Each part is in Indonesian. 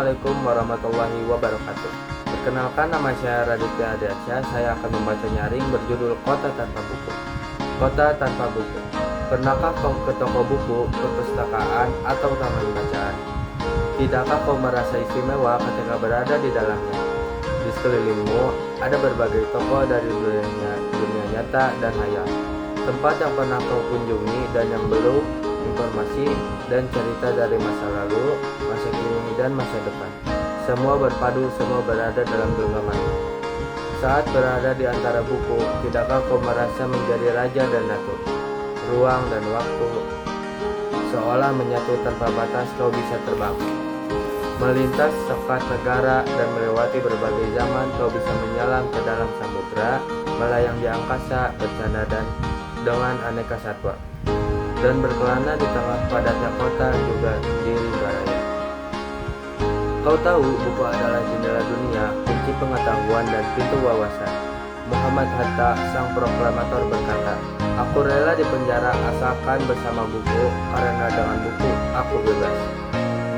Assalamualaikum warahmatullahi wabarakatuh. Perkenalkan, nama saya Raditya Adyasya. Saya akan membaca nyaring berjudul Kota Tanpa Buku. Kota Tanpa Buku. Pernahkah kau ke toko buku, perpustakaan, atau taman bacaan? Tidakkah kau merasa istimewa ketika berada di dalamnya? Di sekelilingmu ada berbagai toko dari dunia nyata dan hayal. Tempat yang pernah kau kunjungi dan yang belum, informasi dan cerita dari masa lalu, masa kini, dan masa depan. Semua berpadu, semua berada dalam genggamanmu. Saat berada di antara buku, tidakkah kau merasa menjadi raja dan ratu? Ruang dan waktu seolah menyatu tanpa batas, kau bisa terbang. Melintas sekat negara dan melewati berbagai zaman, kau bisa menyelam ke dalam samudera, melayang di angkasa, bercanda dan dengan aneka satwa, dan berkelana di tengah padatnya kota juga di rimba raya. Kau tahu, buku adalah jendela dunia, kunci pengetahuan dan pintu wawasan. Muhammad Hatta, sang proklamator, berkata, "Aku rela dipenjara asalkan bersama buku, karena dengan buku aku bebas."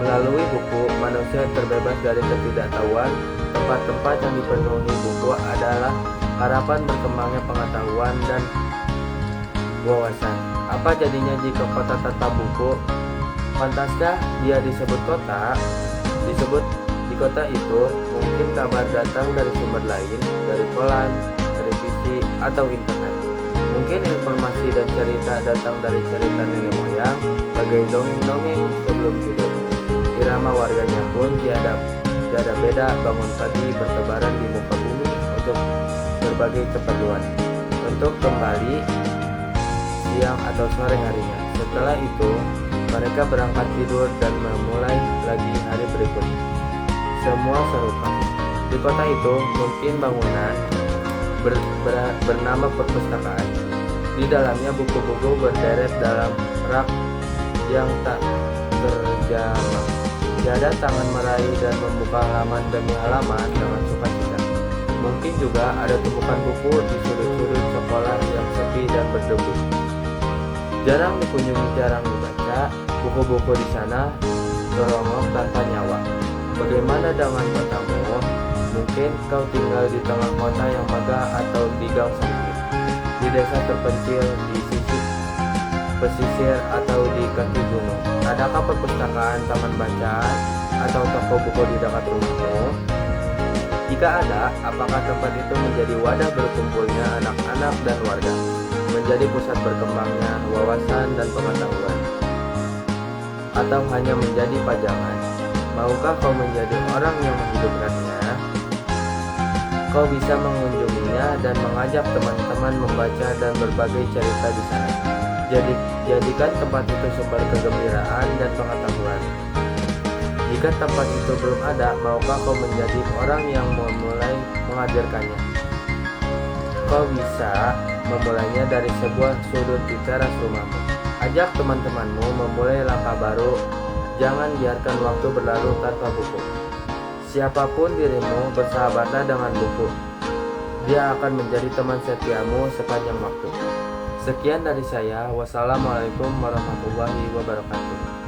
Melalui buku, manusia terbebas dari ketidaktahuan. Tempat-tempat yang dipenuhi buku adalah harapan berkembangnya pengetahuan dan wawasan. Apa jadinya jika kota tanpa buku? Pantaskah dia disebut kota? Disebut di kota itu, mungkin kabar datang dari sumber lain, dari koran, televisi, atau internet. Mungkin informasi dan cerita datang dari cerita nenek moyang, bagai dongeng-dongeng sebelum tidur. Irama warganya pun tiada beda, bangun pagi bertebaran di muka bumi untuk berbagai keperluan, untuk kembali siang atau sore harinya. Setelah itu, mereka berangkat tidur dan memulai lagi hari berikutnya. Semua serupa. Di kota itu, mungkin bangunan bernama perpustakaan. Di dalamnya buku-buku berderet dalam rak yang tak terjamah. Tiada tangan meraih dan membuka halaman demi halaman dengan sukacita. Mungkin juga ada tumpukan buku di sudut-sudut sekolah yang sepi dan berdebu. Jarang dikunjungi, jarang dibaca, buku-buku di sana terongok tanpa nyawa. Bagaimana dengan kotamu? Mungkin kau tinggal di tengah kota yang megah atau di gang sempit, di desa terpencil, di sisi pesisir, atau di kaki gunung. Adakah perpustakaan, taman bacaan, atau toko buku di dekat rumahmu? Jika ada, apakah tempat itu menjadi wadah berkumpulnya anak-anak dan warga, menjadi pusat berkembangnya wawasan dan pengetahuan, atau hanya menjadi pajangan? Maukah kau menjadi orang yang menghidupkannya? Kau bisa mengunjunginya dan mengajak teman-teman membaca dan berbagai cerita di sana. Jadikan tempat itu sumber kegembiraan dan pengetahuan. Jika tempat itu belum ada, maukah kau menjadi orang yang memulai menghadirkannya? Kau bisa memulainya dari sebuah sudut di teras rumahmu. Ajak teman-temanmu memulai langkah baru. Jangan biarkan waktu berlalu tanpa buku. Siapapun dirimu, bersahabatlah dengan buku. Dia akan menjadi teman setiamu sepanjang waktu. Sekian dari saya. Wassalamualaikum warahmatullahi wabarakatuh.